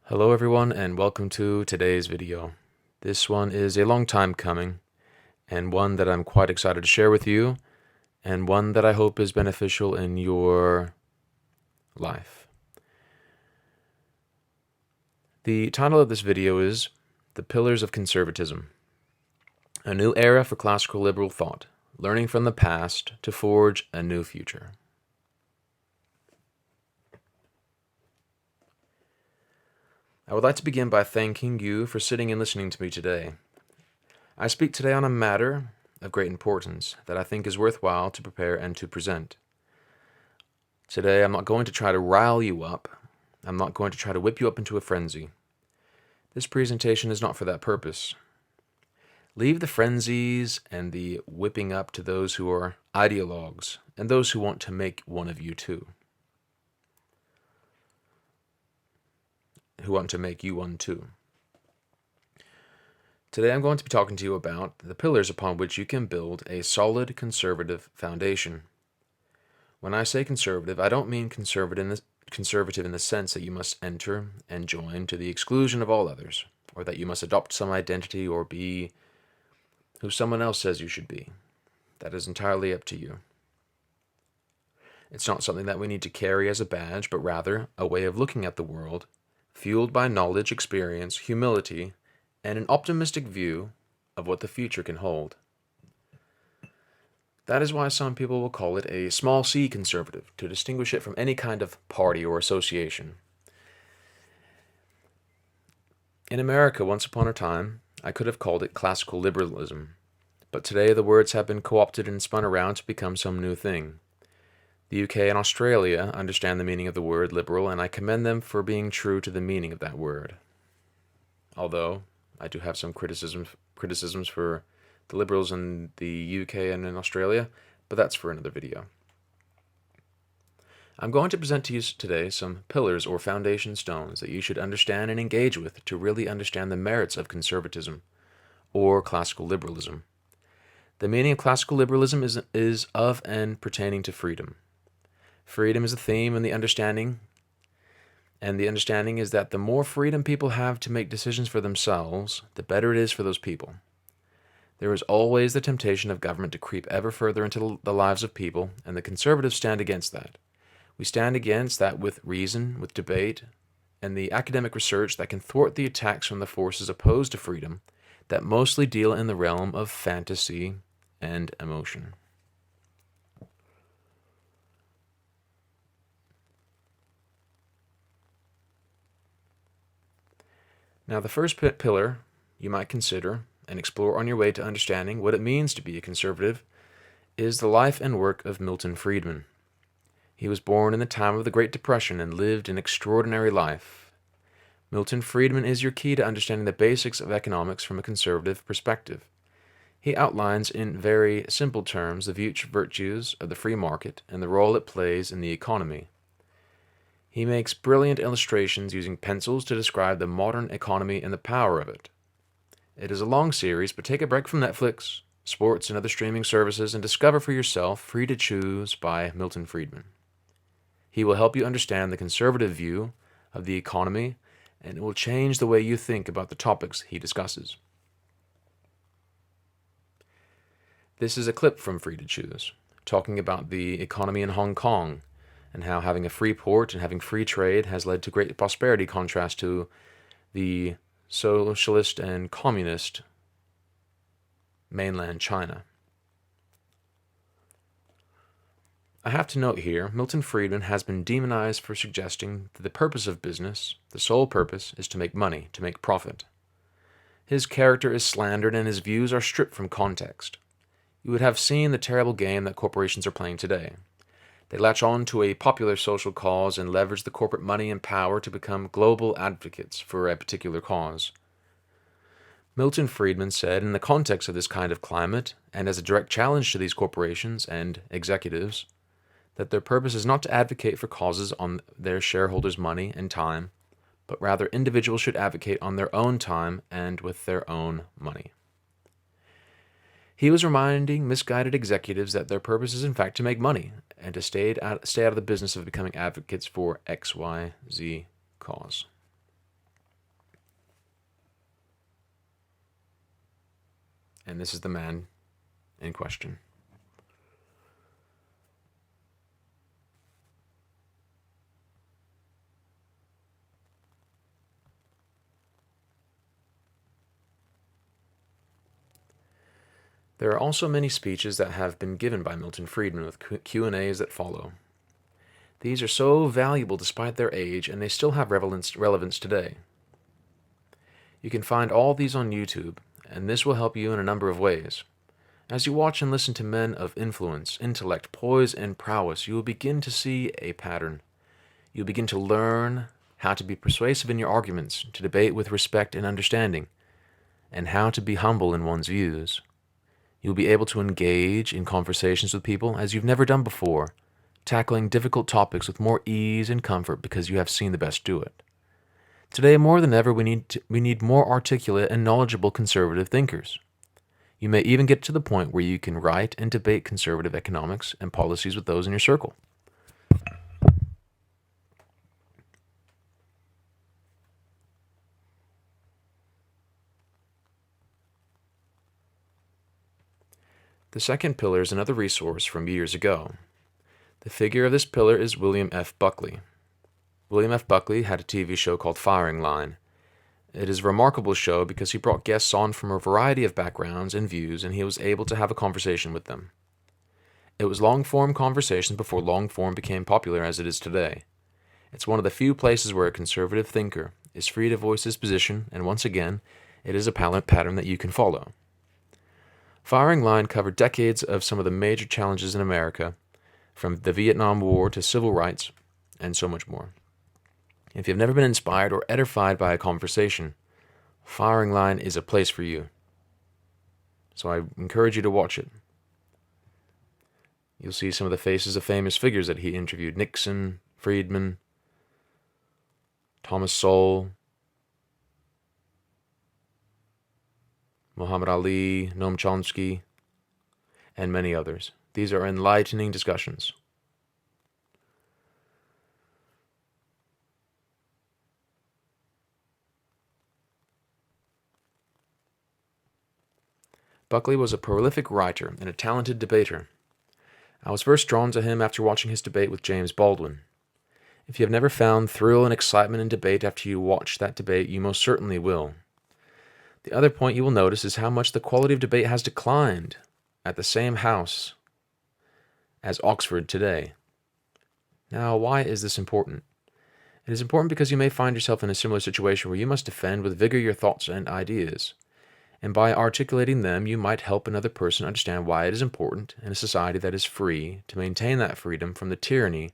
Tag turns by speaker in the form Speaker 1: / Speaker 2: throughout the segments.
Speaker 1: Hello everyone and welcome to today's video. This one is a long time coming and one that I'm quite excited to share with you and one that I hope is beneficial in your life. The title of this video is The Pillars of Conservatism, a new era for classical liberal thought, learning from the past to forge a new future. I would like to begin by thanking you for sitting and listening to me today. I speak today on a matter of great importance that I think is worthwhile to prepare and to present. Today, I'm not going to try to rile you up. I'm not going to try to whip you up into a frenzy. This presentation is not for that purpose. Leave the frenzies and the whipping up to those who are ideologues and those who want to make one of you too. Who want to make you one too. Today I'm going to be talking to you about the pillars upon which you can build a solid conservative foundation. When I say conservative, I don't mean conservative in the sense that you must enter and join to the exclusion of all others, or that you must adopt some identity or be who someone else says you should be. That is entirely up to you. It's not something that we need to carry as a badge, but rather a way of looking at the world, fueled by knowledge, experience, humility, and an optimistic view of what the future can hold. That is why some people will call it a small c conservative, to distinguish it from any kind of party or association. In America, once upon a time, I could have called it classical liberalism, but today the words have been co-opted and spun around to become some new thing. The UK and Australia understand the meaning of the word liberal, and I commend them for being true to the meaning of that word. Although, I do have some criticisms for the liberals in the UK and in Australia, but that's for another video. I'm going to present to you today some pillars or foundation stones that you should understand and engage with to really understand the merits of conservatism or classical liberalism. The meaning of classical liberalism is of and pertaining to freedom. Freedom is a theme in the understanding, and the understanding is that the more freedom people have to make decisions for themselves, the better it is for those people. There is always the temptation of government to creep ever further into the lives of people, and the conservatives stand against that. We stand against that with reason, with debate, and the academic research that can thwart the attacks from the forces opposed to freedom that mostly deal in the realm of fantasy and emotion. Now, the first pillar you might consider and explore on your way to understanding what it means to be a conservative is the life and work of Milton Friedman. He was born in the time of the Great Depression and lived an extraordinary life. Milton Friedman is your key to understanding the basics of economics from a conservative perspective. He outlines in very simple terms the virtues of the free market and the role it plays in the economy. He makes brilliant illustrations using pencils to describe the modern economy and the power of it. It is a long series, but take a break from Netflix, sports, and other streaming services and discover for yourself Free to Choose by Milton Friedman. He will help you understand the conservative view of the economy, and it will change the way you think about the topics he discusses. This is a clip from Free to Choose, talking about the economy in Hong Kong, and how having a free port and having free trade has led to great prosperity, contrast to the socialist and communist mainland China. I have to note here, Milton Friedman has been demonized for suggesting that the purpose of business, the sole purpose, is to make money, to make profit. His character is slandered and his views are stripped from context. You would have seen the terrible game that corporations are playing today. They latch on to a popular social cause and leverage the corporate money and power to become global advocates for a particular cause. Milton Friedman said, in the context of this kind of climate, and as a direct challenge to these corporations and executives, that their purpose is not to advocate for causes on their shareholders' money and time, but rather individuals should advocate on their own time and with their own money. He was reminding misguided executives that their purpose is in fact to make money and to stay out of the business of becoming advocates for XYZ cause. And this is the man in question. There are also many speeches that have been given by Milton Friedman with Q&As that follow. These are so valuable despite their age, and they still have relevance today. You can find all these on YouTube, and this will help you in a number of ways. As you watch and listen to men of influence, intellect, poise, and prowess, you will begin to see a pattern. You'll begin to learn how to be persuasive in your arguments, to debate with respect and understanding, and how to be humble in one's views. You'll be able to engage in conversations with people as you've never done before, tackling difficult topics with more ease and comfort because you have seen the best do it. Today, more than ever, we need more articulate and knowledgeable conservative thinkers. You may even get to the point where you can write and debate conservative economics and policies with those in your circle. The second pillar is another resource from years ago. The figure of this pillar is William F. Buckley. William F. Buckley had a TV show called Firing Line. It is a remarkable show because he brought guests on from a variety of backgrounds and views, and he was able to have a conversation with them. It was long-form conversation before long-form became popular as it is today. It's one of the few places where a conservative thinker is free to voice his position, and once again, it is a pattern that you can follow. Firing Line covered decades of some of the major challenges in America, from the Vietnam War to civil rights, and so much more. If you've never been inspired or edified by a conversation, Firing Line is a place for you. So I encourage you to watch it. You'll see some of the faces of famous figures that he interviewed: Nixon, Friedman, Thomas Sowell, Muhammad Ali, Noam Chomsky, and many others. These are enlightening discussions. Buckley was a prolific writer and a talented debater. I was first drawn to him after watching his debate with James Baldwin. If you have never found thrill and excitement in debate after you watch that debate, you most certainly will. The other point you will notice is how much the quality of debate has declined at the same house as Oxford today. Now, why is this important? It is important because you may find yourself in a similar situation where you must defend with vigor your thoughts and ideas. And by articulating them, you might help another person understand why it is important in a society that is free to maintain that freedom from the tyranny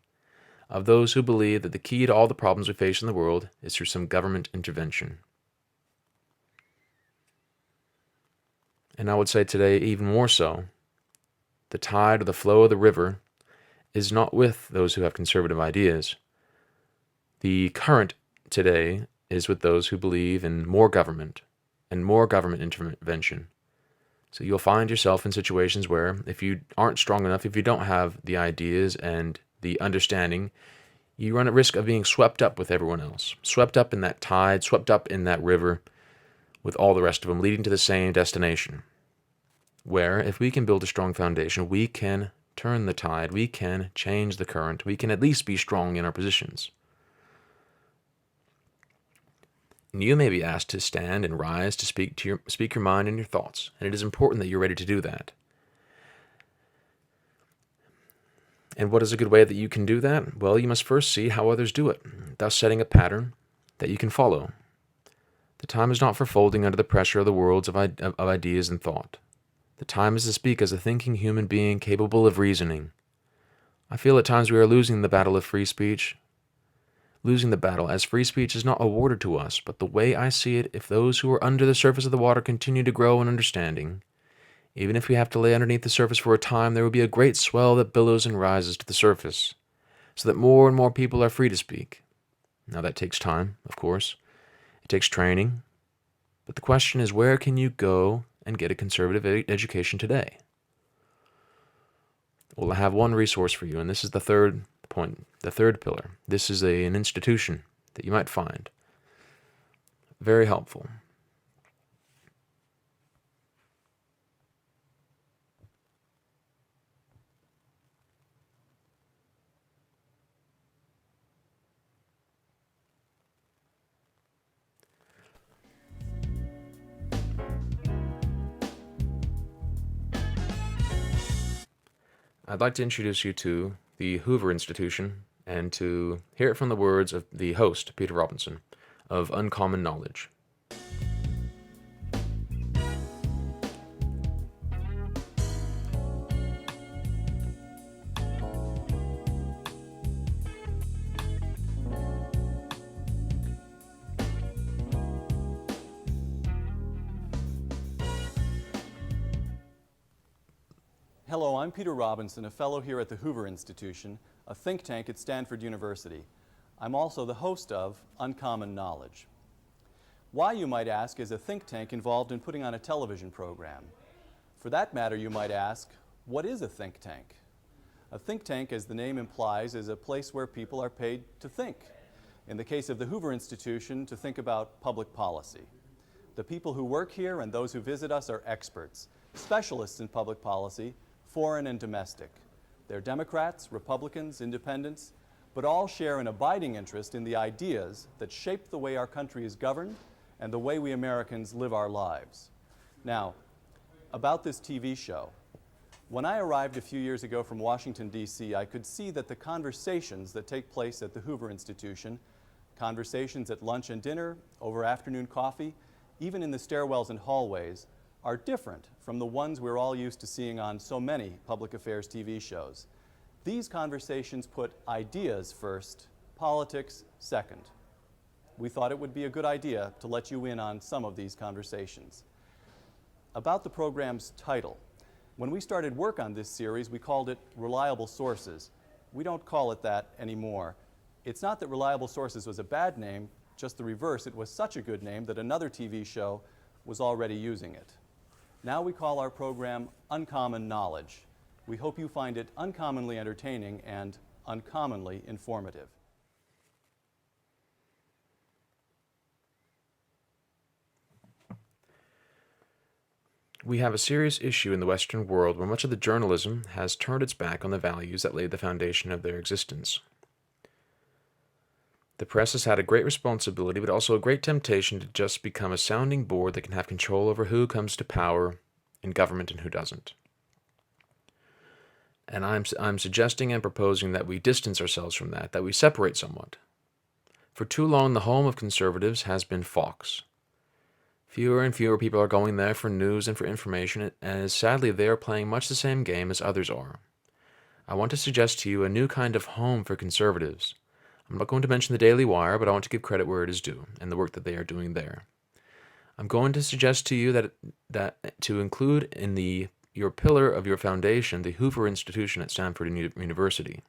Speaker 1: of those who believe that the key to all the problems we face in the world is through some government intervention. And I would say today, even more so, the tide or the flow of the river is not with those who have conservative ideas. The current today is with those who believe in more government and more government intervention. So you'll find yourself in situations where if you aren't strong enough, if you don't have the ideas and the understanding, you run at risk of being swept up with everyone else, swept up in that tide, swept up in that river with all the rest of them, leading to the same destination. Where, if we can build a strong foundation, we can turn the tide, we can change the current, we can at least be strong in our positions. And you may be asked to stand and rise to speak your mind and your thoughts, and it is important that you're ready to do that. And what is a good way that you can do that? Well, you must first see how others do it, thus setting a pattern that you can follow. The time is not for folding under the pressure of the worlds of ideas and thought. The time is to speak as a thinking human being capable of reasoning. I feel at times we are losing the battle of free speech. Losing the battle, as free speech is not awarded to us, but the way I see it, if those who are under the surface of the water continue to grow in understanding, even if we have to lay underneath the surface for a time, there will be a great swell that billows and rises to the surface, so that more and more people are free to speak. Now that takes time, of course. It takes training. But the question is, where can you go and get a conservative education today? Well, I have one resource for you, and this is the third point, the third pillar. This is an institution that you might find very helpful. I'd like to introduce you to the Hoover Institution and to hear it from the words of the host, Peter Robinson, of Uncommon Knowledge.
Speaker 2: Hello, I'm Peter Robinson, a fellow here at the Hoover Institution, a think tank at Stanford University. I'm also the host of Uncommon Knowledge. Why, you might ask, is a think tank involved in putting on a television program? For that matter, you might ask, what is a think tank? A think tank, as the name implies, is a place where people are paid to think. In the case of the Hoover Institution, to think about public policy. The people who work here and those who visit us are experts, specialists in public policy, foreign and domestic. They're Democrats, Republicans, independents, but all share an abiding interest in the ideas that shape the way our country is governed and the way we Americans live our lives. Now, about this TV show. When I arrived a few years ago from Washington, D.C., I could see that the conversations that take place at the Hoover Institution, conversations at lunch and dinner, over afternoon coffee, even in the stairwells and hallways, are different from the ones we're all used to seeing on so many public affairs TV shows. These conversations put ideas first, politics second. We thought it would be a good idea to let you in on some of these conversations. About the program's title. When we started work on this series, we called it Reliable Sources. We don't call it that anymore. It's not that Reliable Sources was a bad name, just the reverse. It was such a good name that another TV show was already using it. Now we call our program Uncommon Knowledge. We hope you find it uncommonly entertaining and uncommonly informative.
Speaker 1: We have a serious issue in the Western world where much of the journalism has turned its back on the values that laid the foundation of their existence. The press has had a great responsibility, but also a great temptation to just become a sounding board that can have control over who comes to power in government and who doesn't. And I'm suggesting and proposing that we distance ourselves from that, that we separate somewhat. For too long, the home of conservatives has been Fox. Fewer and fewer people are going there for news and for information, as sadly they are playing much the same game as others are. I want to suggest to you a new kind of home for conservatives. I'm not going to mention the Daily Wire, but I want to give credit where it is due and the work that they are doing there. I'm going to suggest to you that to include in your pillar of your foundation the Hoover Institution at Stanford University.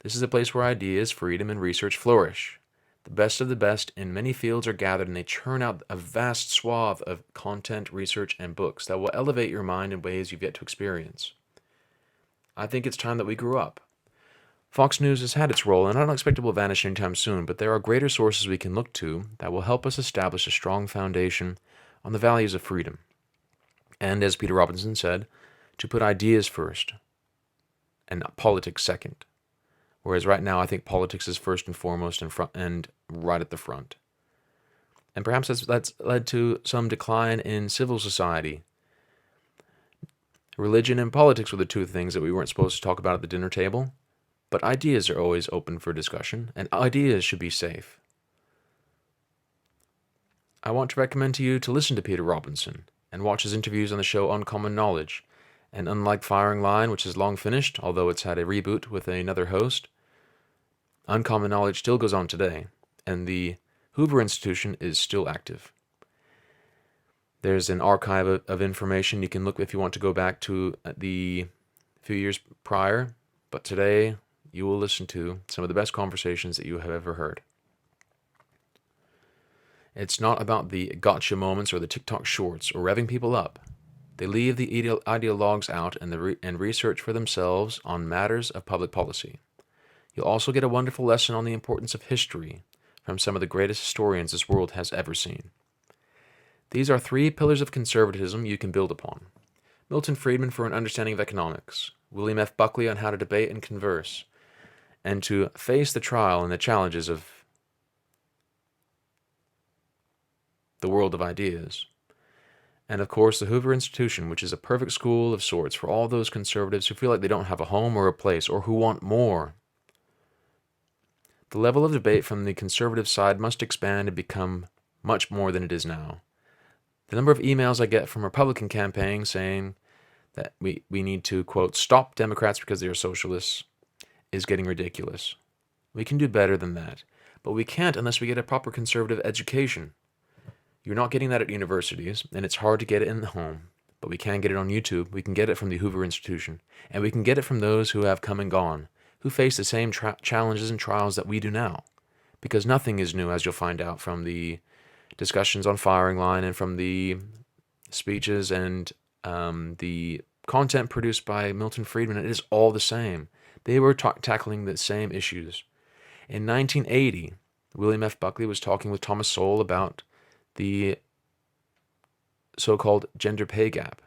Speaker 1: This is a place where ideas, freedom, and research flourish. The best of the best in many fields are gathered, and they churn out a vast swath of content, research, and books that will elevate your mind in ways you've yet to experience. I think it's time that we grew up. Fox News has had its role, and I don't expect it will vanish anytime soon, but there are greater sources we can look to that will help us establish a strong foundation on the values of freedom. And, as Peter Robinson said, to put ideas first and politics second. Whereas right now I think politics is first and foremost and right at the front. And perhaps that's led to some decline in civil society. Religion and politics were the two things that we weren't supposed to talk about at the dinner table. But ideas are always open for discussion, and ideas should be safe. I want to recommend to you to listen to Peter Robinson and watch his interviews on the show Uncommon Knowledge. And unlike Firing Line, which is long finished, although it's had a reboot with another host, Uncommon Knowledge still goes on today, and the Hoover Institution is still active. There's an archive of information you can look if you want to go back to the few years prior, but today you will listen to some of the best conversations that you have ever heard. It's not about the gotcha moments or the TikTok shorts or revving people up. They leave the ideologues out and research for themselves on matters of public policy. You'll also get a wonderful lesson on the importance of history from some of the greatest historians this world has ever seen. These are 3 pillars of conservatism you can build upon. Milton Friedman for an understanding of economics, William F. Buckley on how to debate and converse, and to face the trial and the challenges of the world of ideas. And of course, the Hoover Institution, which is a perfect school of sorts for all those conservatives who feel like they don't have a home or a place, or who want more. The level of debate from the conservative side must expand and become much more than it is now. The number of emails I get from Republican campaigns saying that we need to, quote, stop Democrats because they are socialists is getting ridiculous. We can do better than that, but we can't unless we get a proper conservative education. You're not getting that at universities, and it's hard to get it in the home, but we can get it on YouTube. We can get it from the Hoover Institution, and we can get it from those who have come and gone, who face the same challenges and trials that we do now. Because nothing is new, as you'll find out from the discussions on Firing Line and from the speeches and the content produced by Milton Friedman. It is all the same. They were tackling the same issues. In 1980, William F. Buckley was talking with Thomas Sowell about the so-called gender pay gap.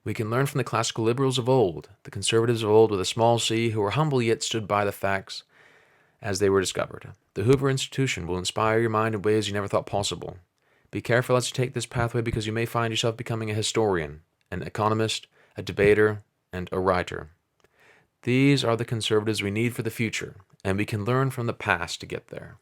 Speaker 1: We can learn from the classical liberals of old, the conservatives of old with a small c, who were humble yet stood by the facts as they were discovered. The Hoover Institution will inspire your mind in ways you never thought possible. Be careful as you take this pathway, because you may find yourself becoming a historian, an economist, a debater, and a writer. These are the conservatives we need for the future, and we can learn from the past to get there.